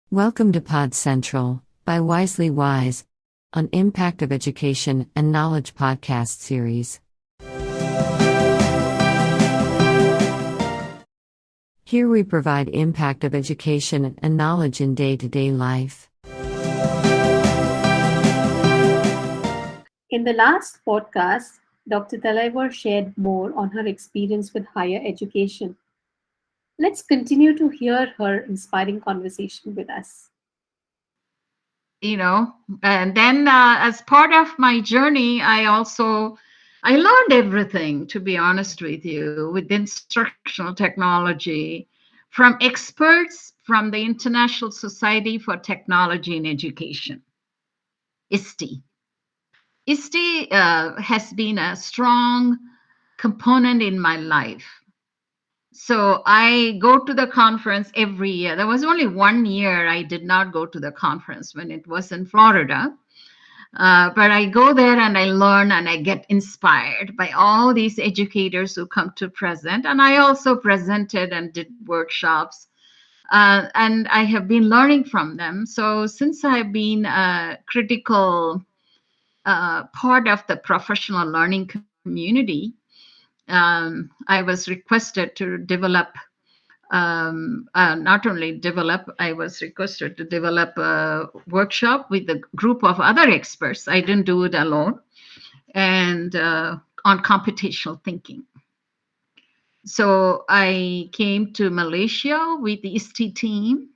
Welcome to PodCentral by WiselyWise, an Impact of Education and Knowledge podcast series. Here we provide impact of education and knowledge in day-to-day life. In the last podcast, Dr. Talaiver shared more on her experience with higher education. Let's continue to hear her inspiring conversation with us. And then as part of my journey, I learned everything, to be honest with you, with instructional technology from experts from the International Society for Technology in Education, ISTE. ISTE has been a strong component in my life. So I go to the conference every year. There was only 1 year I did not go to the conference when it was in Florida. But I go there and I learn and I get inspired by all these educators who come to present. And I also presented and did workshops. And I have been learning from them. So since I've been a critical part of the professional learning community, I was requested to develop, not only develop, I was requested to develop a workshop with a group of other experts. I didn't do it alone, and on computational thinking. So I came to Malaysia with the ISTE team,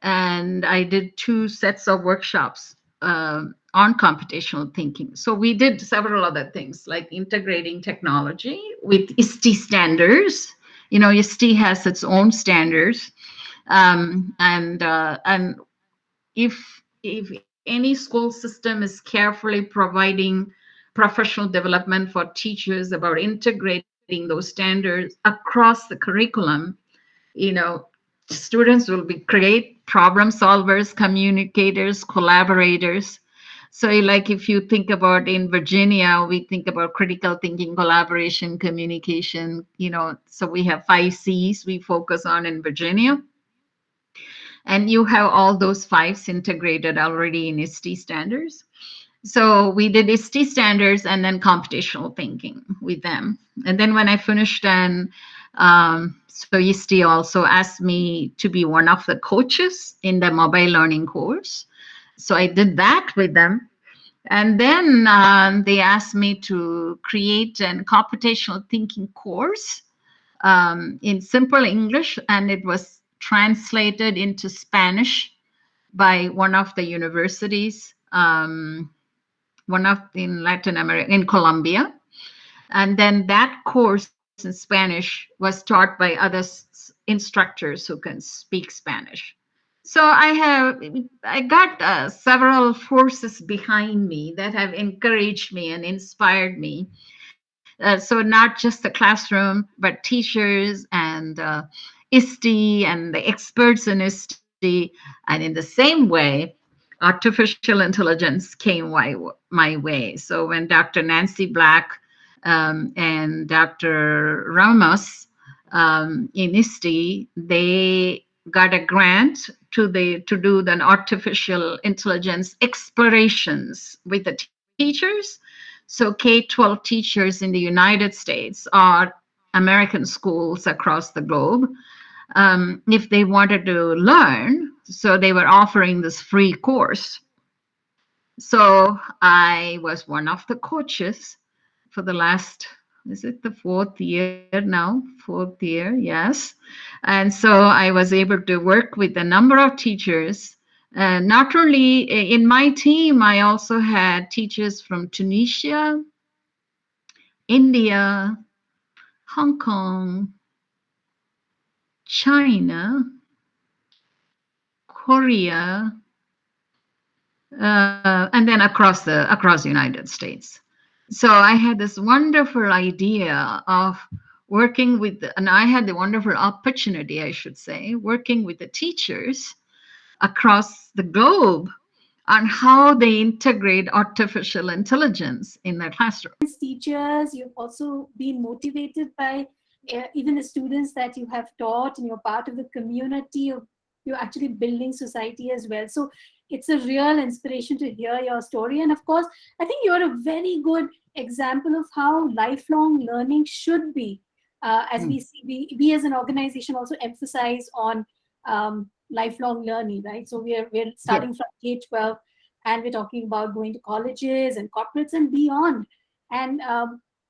and I did 2 sets of workshops on computational thinking. So we did several other things like integrating technology with ISTE standards. ISTE has its own standards, and if any school system is carefully providing professional development for teachers about integrating those standards across the curriculum, students will be great problem solvers, communicators, collaborators. So like if you think about in Virginia, we think about critical thinking, collaboration, communication, so we have 5 C's we focus on in Virginia. And you have all those 5s integrated already in ISTE standards. So we did ISTE standards and then computational thinking with them. And then when I finished, so ISTE also asked me to be one of the coaches in the mobile learning course. So I did that with them. And then they asked me to create a computational thinking course in simple English, and it was translated into Spanish by one of the universities, in Latin America, in Colombia. And then that course in Spanish was taught by other instructors who can speak Spanish. So I got several forces behind me that have encouraged me and inspired me. So not just the classroom, but teachers and ISTE and the experts in ISTE. And in the same way, artificial intelligence came my way. So when Dr. Nancy Black and Dr. Ramos in ISTE, they got a grant to do an artificial intelligence explorations with the teachers. So K-12 teachers in the United States or American schools across the globe, if they wanted to learn, so they were offering this free course. So I was one of the coaches for the last, is it the 4th year now? 4th year, yes. And so I was able to work with a number of teachers. Not only in my team, I also had teachers from Tunisia, India, Hong Kong, China, Korea, and then across the United States. So I had this wonderful idea of working with, and I had the wonderful opportunity, I should say, working with the teachers across the globe on how they integrate artificial intelligence in their classroom. As teachers, you've also been motivated by even the students that you have taught, and you're part of the community, you're actually building society as well. So it's a real inspiration to hear your story. And of course, I think you're a very good example of how lifelong learning should be. As we see, we as an organization also emphasize on lifelong learning, right? So we're Yes. starting from K-12, and we're talking about going to colleges and corporates and beyond. And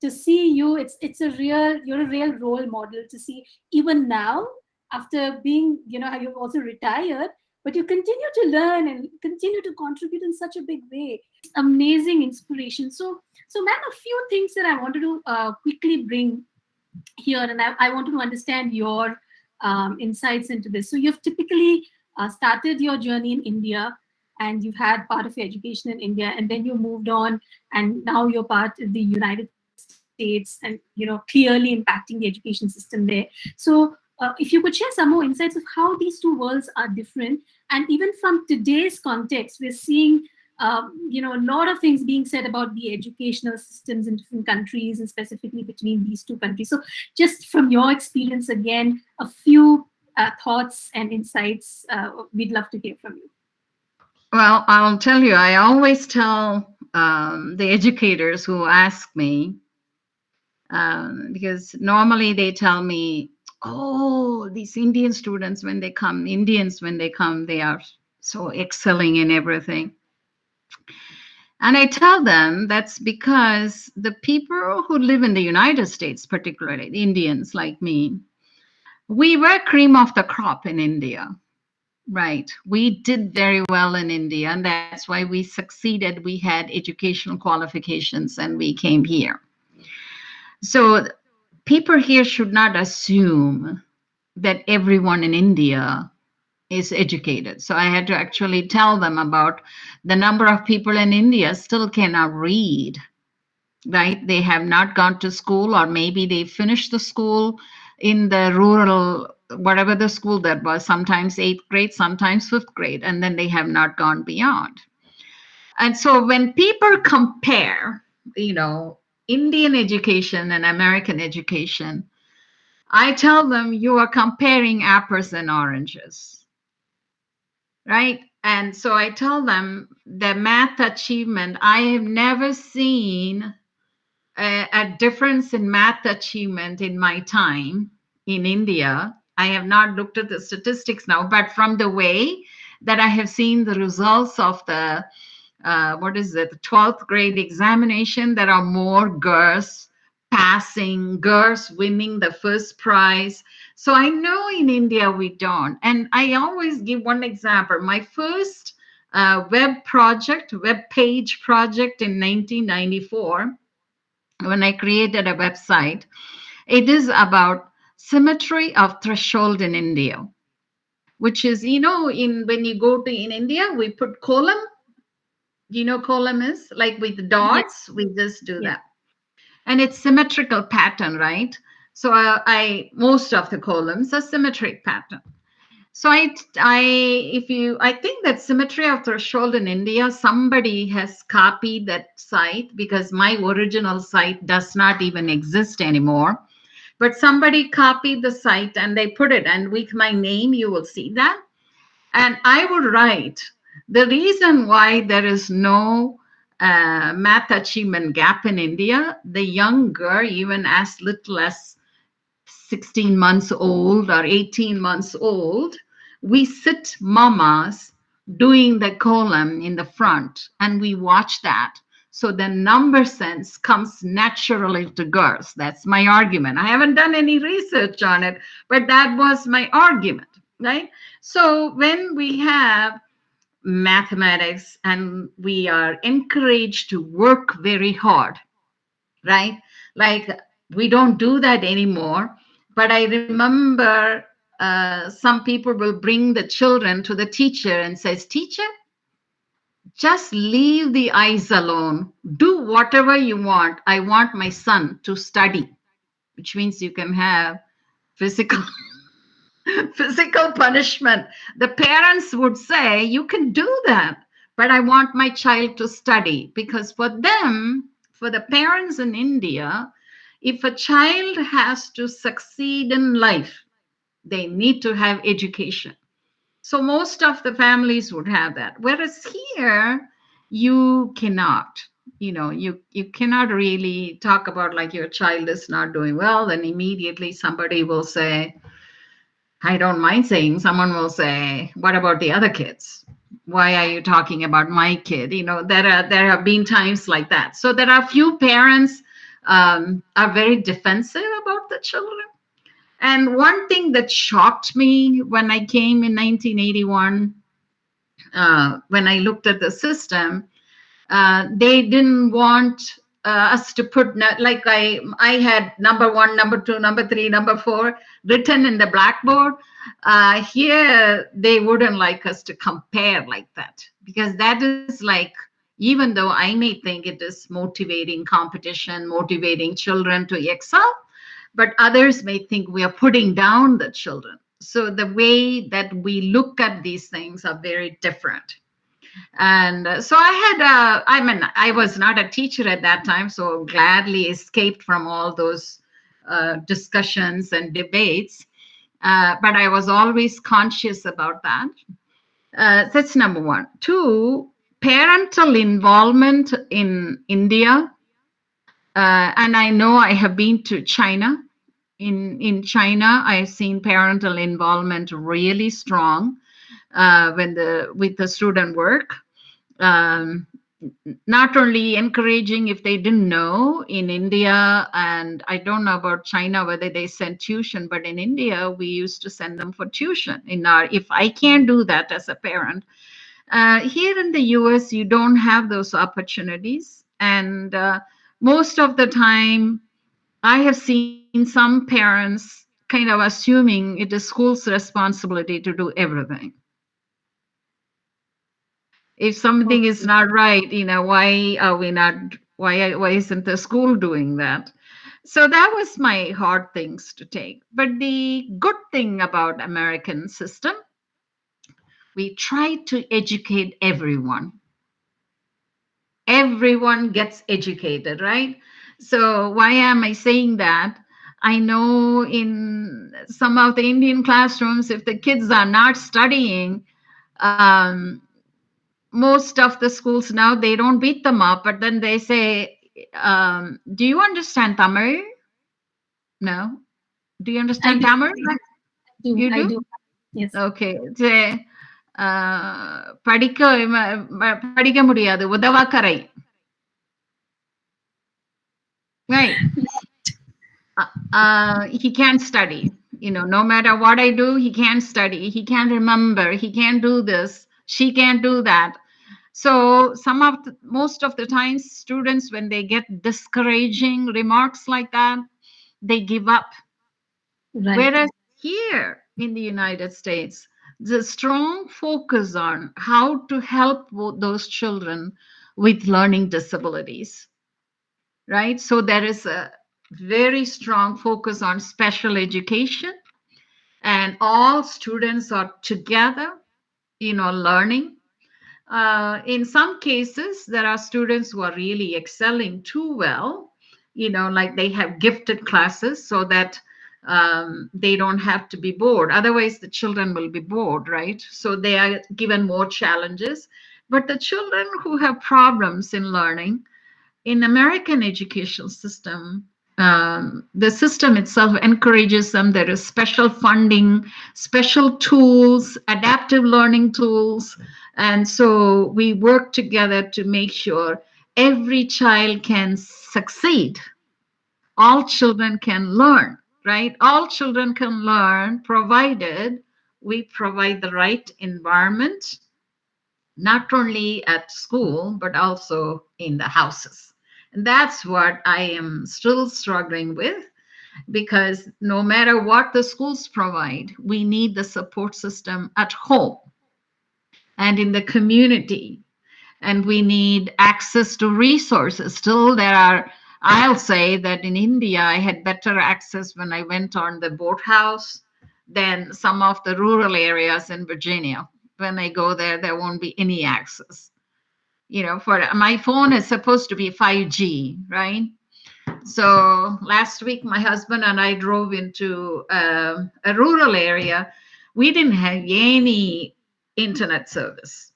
to see you, you're a real role model to see even now, after being, you've also retired, but you continue to learn and continue to contribute in such a big way. It's amazing inspiration. So ma'am, a few things that I wanted to quickly bring here, and I wanted to understand your insights into this. So you've typically started your journey in India, and you've had part of your education in India, and then you moved on, and now you're part of the United States, and clearly impacting the education system there. So if you could share some more insights of how these two worlds are different, and even from today's context, we're seeing a lot of things being said about the educational systems in different countries, and specifically between these two countries. So, just from your experience, again, a few thoughts and insights we'd love to hear from you. Well, I'll tell you, I always tell the educators who ask me, because normally they tell me, oh, these Indians, when they come, they are so excelling in everything. And I tell them that's because the people who live in the United States, particularly the Indians like me, we were cream of the crop in India. Right. We did very well in India, and that's why we succeeded. We had educational qualifications and we came here. So people here should not assume that everyone in India is educated. So I had to actually tell them about the number of people in India still cannot read, right? They have not gone to school, or maybe they finished the school in the rural, whatever the school that was, sometimes eighth grade, sometimes fifth grade, and then they have not gone beyond. And so when people compare, you know, Indian education and American education, I tell them you are comparing apples and oranges, right? And so I tell them the math achievement, I have never seen a difference in math achievement in my time in India. I have not looked at the statistics now, but from the way that I have seen the results of the the 12th grade examination, there are more girls passing, girls winning the first prize. So I know in India we don't. And I always give one example. My first web page project in 1994, when I created a website, it is about symmetry of threshold in India, which is, in when you go to in India, we put column. Column is like with Yes, dots, we just do yes, that. And it's symmetrical pattern, right? So I most of the columns are symmetric pattern. So I think that symmetry of threshold in India, somebody has copied that site, because my original site does not even exist anymore. But somebody copied the site and they put it, and with my name, you will see that. And I would write the reason why there is no math achievement gap in India. The young girl, even as little as 16 months old or 18 months old, we sit mamas doing the column in the front and we watch that. So the number sense comes naturally to girls. That's my argument. I haven't done any research on it, but that was my argument, right? So when we have mathematics and we are encouraged to work very hard, right? Like we don't do that anymore. But I remember some people will bring the children to the teacher and says, teacher, just leave the eyes alone. Do whatever you want. I want my son to study, which means you can have physical physical punishment. The parents would say, you can do that, but I want my child to study. Because for them, for the parents in India, If a child has to succeed in life, they need to have education. So most of the families would have that. Whereas here, you cannot. You cannot really talk about like your child is not doing well, then immediately somebody will say, I don't mind saying, someone will say, what about the other kids? Why are you talking about my kid? There have been times like that. So there are few parents are very defensive about the children. And one thing that shocked me when I came in 1981, when I looked at the system, they didn't want us to put like I had number one, number two, number three, number four written in the blackboard. Here they wouldn't like us to compare like that, because that is like, even though I may think it is motivating competition, motivating children to excel, but others may think we are putting down the children. So the way that we look at these things are very different. And so I was not a teacher at that time, so gladly escaped from all those discussions and debates. But I was always conscious about that. That's number one. Two, parental involvement in India. And I know I have been to China. In China, I've seen parental involvement really strong with the student work. Um, Not only encouraging if they didn't know in India, and I don't know about China whether they send tuition, but in India we used to send them for tuition. If I can't do that as a parent, here in the US you don't have those opportunities, and most of the time I have seen some parents kind of assuming it is school's responsibility to do everything. If something is Okay. not right, why are we not, why isn't the school doing that? So that was my hard things to take. But the good thing about American system, we try to educate everyone. Everyone gets educated, right? So why am I saying that? I know in some of the Indian classrooms, if the kids are not studying, um, most of the schools now, they don't beat them up, but then they say, do you understand Tamil? No. Do you I understand do. Tamil? I do. You I do? do. Yes. Okay. Say, படிக்க படிக்க முடியாது உதவாக்கரை. Right. He can't study. No matter what I do, he can't study. He can't remember. He can't do this. She can't do that. So most of the times, students, when they get discouraging remarks like that, they give up. Right. Whereas here in the United States, the strong focus on how to help those children with learning disabilities, right? So there is a very strong focus on special education, and all students are together, learning. In some cases, there are students who are really excelling too well, like they have gifted classes so that they don't have to be bored. Otherwise, the children will be bored, right? So they are given more challenges. But the children who have problems in learning, in American educational system, the system itself encourages them. There is special funding, special tools, adaptive learning tools. And so we work together to make sure every child can succeed. All children can learn, right? All children can learn provided we provide the right environment, not only at school, but also in the houses. And that's what I am still struggling with, because no matter what the schools provide, we need the support system at home and in the community. And we need access to resources. Still, I'll say that in India, I had better access when I went on the boathouse than some of the rural areas in Virginia. When I go there, there won't be any access. For my phone is supposed to be 5G, right? So last week, my husband and I drove into a rural area. We didn't have any internet service,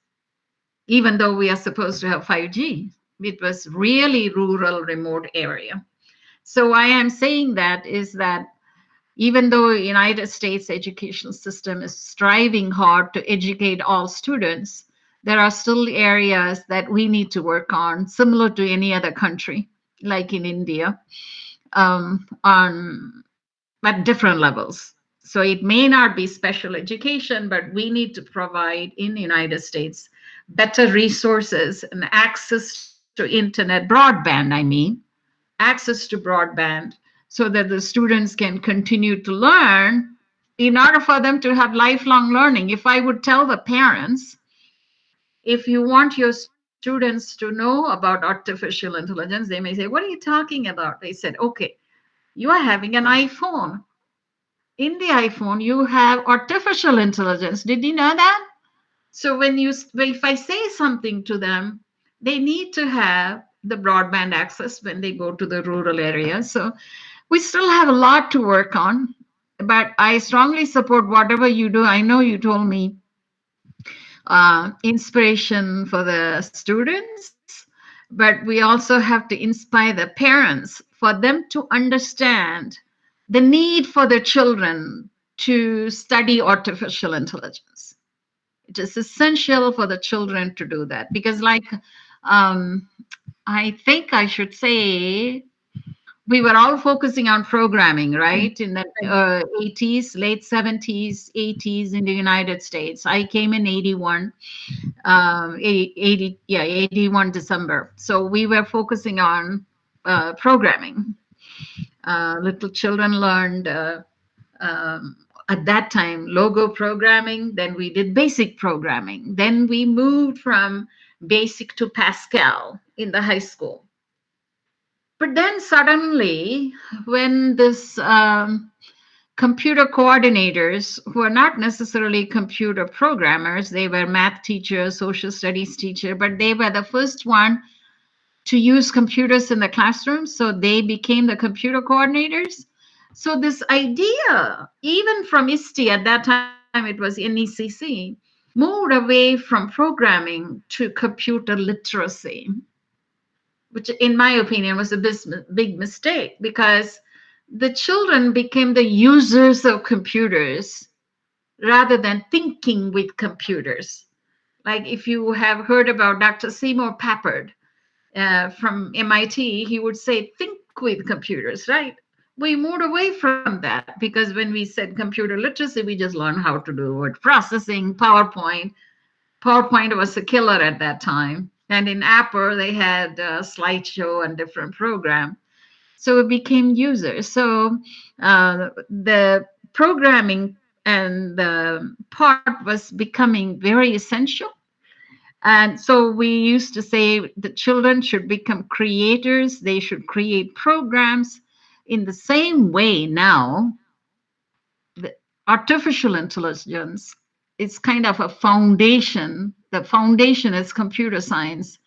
even though we are supposed to have 5G. It was really rural, remote area. So why I'm saying that is that even though the United States educational system is striving hard to educate all students, there are still areas that we need to work on, similar to any other country, like in India, on at different levels. So it may not be special education, but we need to provide in the United States better resources and access to internet broadband, access to broadband, so that the students can continue to learn in order for them to have lifelong learning. If I would tell the parents, if you want your students to know about artificial intelligence, they may say, "What are you talking about?" They said, "Okay, you are having an iPhone. In the iPhone, you have artificial intelligence. Did you know that?" So if I say something to them, they need to have the broadband access when they go to the rural areas. So we still have a lot to work on, but I strongly support whatever you do. I know you told me inspiration for the students, but we also have to inspire the parents for them to understand the need for their children to study artificial intelligence. It is essential for the children to do that because, like, um, I think I should say we were all focusing on programming, right? In the Right. 80s, late 70s, 80s in the United States. I came in 81, 80, yeah, 81 December. So we were focusing on programming. Little children learned at that time logo programming, then we did basic programming, then we moved from basic to Pascal in the high school. But then suddenly, when this computer coordinators, who are not necessarily computer programmers, they were math teachers, social studies teacher, but they were the first one to use computers in the classroom, so they became the computer coordinators. So this idea, even from ISTE, at that time it was NECC, moved away from programming to computer literacy, which in my opinion was a big mistake because the children became the users of computers rather than thinking with computers. Like if you have heard about Dr. Seymour Papert from MIT, he would say, think with computers, right? We moved away from that because when we said computer literacy, we just learned how to do word processing, PowerPoint. PowerPoint was a killer at that time. And in Apple, they had a slideshow and different program. So it became users. So the programming and the part was becoming very essential. And so we used to say the children should become creators, they should create programs. In the same way, now, the artificial intelligence is kind of a foundation. The foundation is computer science.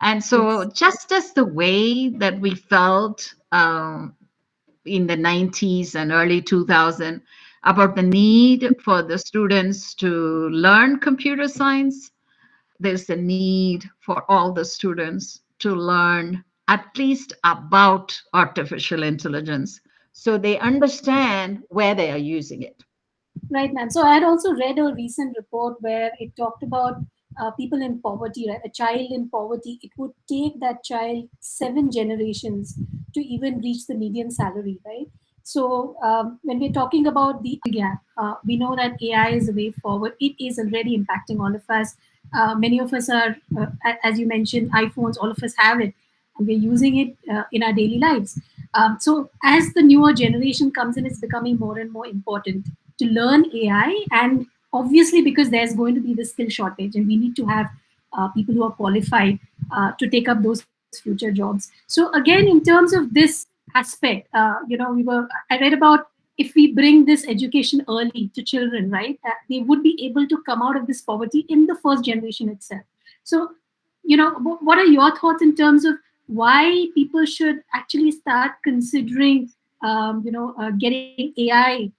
And so, Yes. just as the way that we felt in the 90s and early 2000 about the need for the students to learn computer science, there's a need for all the students to learn at least about artificial intelligence so they understand where they are using it. Right, ma'am. So I had also read a recent report where it talked about people in poverty, right? A child in poverty, it would take that child 7 generations to even reach the median salary, right? So when we're talking about the gap, we know that AI is the way forward. It is already impacting all of us. Many of us are, as you mentioned, iPhones. All of us have it, and we're using it in our daily lives. So as the newer generation comes in, it's becoming more and more important to learn AI, and obviously because there's going to be the skill shortage, and we need to have people who are qualified to take up those future jobs. So again, in terms of this aspect, I read about if we bring this education early to children, right, they would be able to come out of this poverty in the first generation itself. So, what are your thoughts in terms of why people should actually start considering getting AI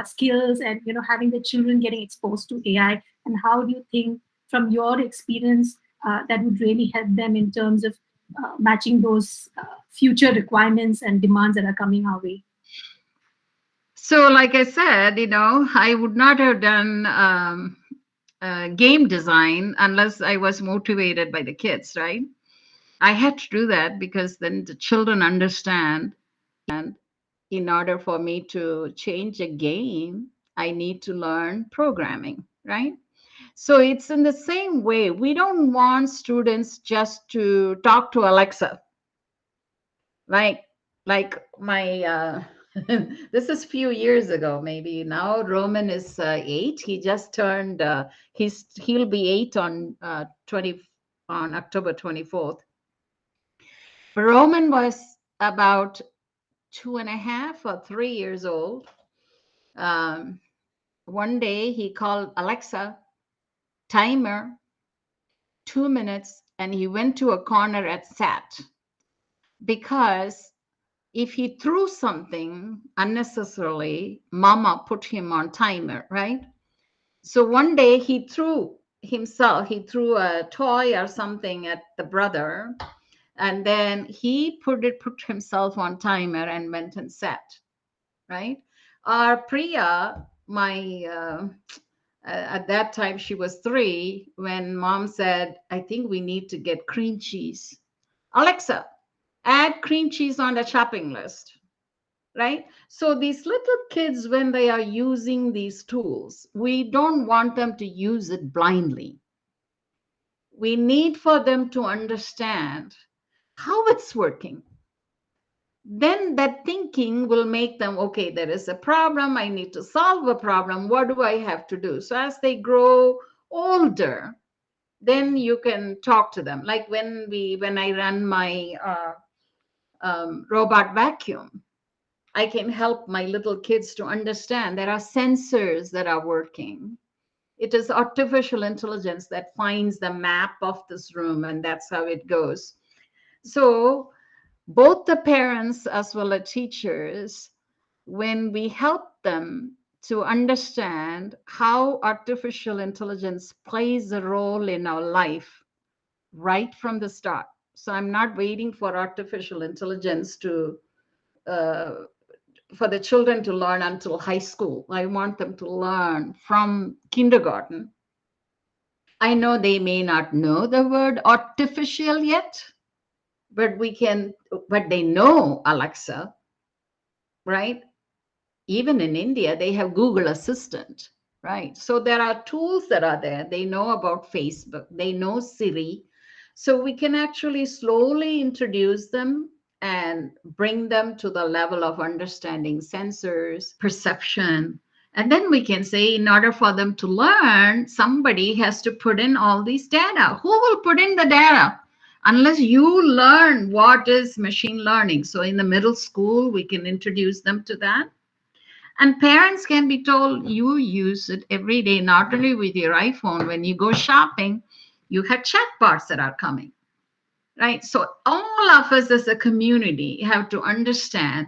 skills, and having the children getting exposed to AI, and how do you think from your experience that would really help them in terms of matching those future requirements and demands that are coming our way? So, like I said, I would not have done game design unless I was motivated by the kids, right? I had to do that because then the children understand. In order for me to change a game, I need to learn programming, right? So it's in the same way. We don't want students just to talk to Alexa, like my this is few years ago. Maybe now Roman is 8. He just turned he'll be 8 on 20 on October 24th. Roman was about 2.5 or 3 years old. um, One day he called Alexa, timer, 2 minutes, and he went to a corner and sat, because if he threw something unnecessarily, mama put him on timer, right? So one day he threw a toy or something at the brother, and then he put himself on timer and went and sat, right? Our Priya, my at that time she was 3, when mom said, I think we need to get cream cheese. Alexa, add cream cheese on the shopping list, right? So these little kids, when they are using these tools, we don't want them to use it blindly. We need for them to understand how it's working. Then that thinking will make them, okay, there is a problem, I need to solve a problem, what do I have to do? So as they grow older, then you can talk to them. Like when I run my robot vacuum, I can help my little kids to understand there are sensors that are working. It is artificial intelligence that finds the map of this room, and that's how it goes. So both the parents as well as teachers, when we help them to understand how artificial intelligence plays a role in our life right from the start. So I'm not waiting for artificial intelligence to uh, for the children to learn until high school. I want them to learn from kindergarten. I know they may not know the word artificial yet, but they know Alexa, right? Even in India, they have Google Assistant, right? So there are tools that are there. They know about Facebook, they know Siri. So we can actually slowly introduce them and bring them to the level of understanding sensors, perception. And then we can say, in order for them to learn, somebody has to put in all these data. Who will put in the data? Unless you learn what is machine learning. So in the middle school, we can introduce them to that. And parents can be told, you use it every day, not only with your iPhone. When you go shopping, you have chatbots that are coming, right? So all of us as a community have to understand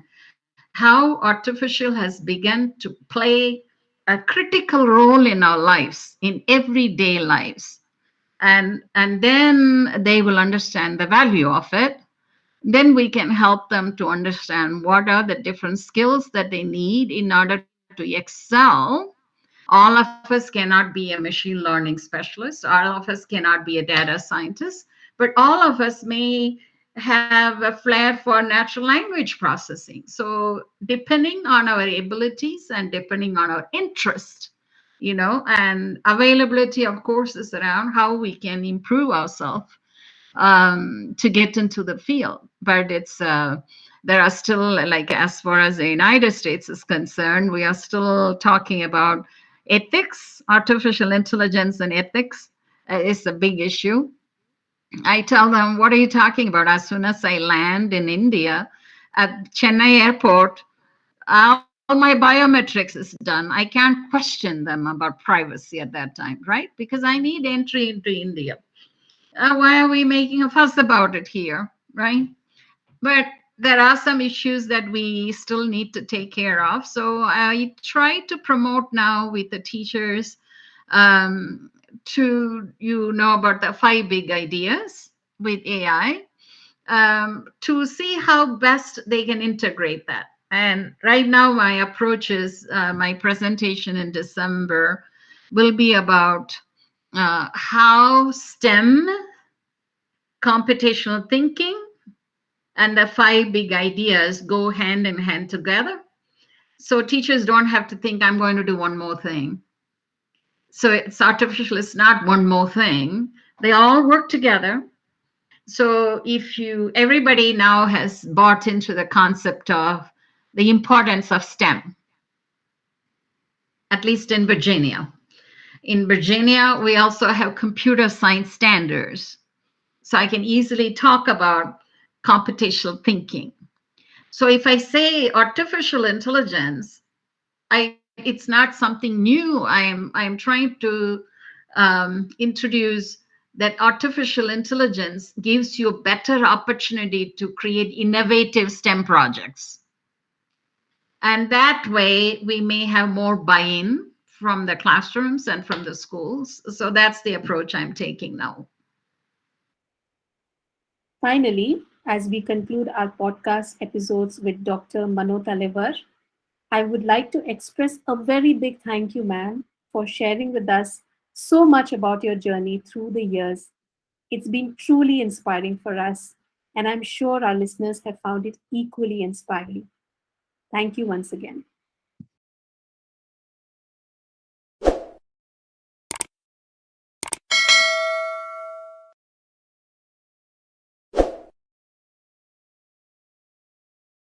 how artificial has begun to play a critical role in our lives, in everyday lives. And then they will understand the value of it. Then we can help them to understand what are the different skills that they need in order to excel. All of us cannot be a machine learning specialist, all of us cannot be a data scientist, but all of us may have a flair for natural language processing. So depending on our abilities and depending on our interest, and availability of courses around how we can improve ourselves to get into the field. But there are still, like, as far as the United States is concerned, we are still talking about ethics. Artificial intelligence and ethics is a big issue. I tell them, what are you talking about? As soon as I land in India at Chennai airport, all my biometrics is done. I can't question them about privacy at that time, right? Because I need entry into India. Why are we making a fuss about it here? right? But there are some issues that we still need to take care of. So I try to promote now with the teachers um, to about the 5 big ideas with AI, to see how best they can integrate that. And right now, my approach is my presentation in December will be about how STEM, computational thinking, and the 5 big ideas go hand in hand together. So teachers don't have to think, I'm going to do one more thing. So it's artificial, it's not one more thing. They all work together. So if everybody now has bought into the concept of the importance of STEM, at least in Virginia. In Virginia, we also have computer science standards. So I can easily talk about computational thinking. So if I say artificial intelligence, it's not something new. I am trying to introduce that artificial intelligence gives you a better opportunity to create innovative STEM projects. And that way, we may have more buy-in from the classrooms and from the schools. So that's the approach I'm taking now. Finally, as we conclude our podcast episodes with Dr. Manorama Talaiver, I would like to express a very big thank you, ma'am, for sharing with us so much about your journey through the years. It's been truly inspiring for us, and I'm sure our listeners have found it equally inspiring. Thank you once again.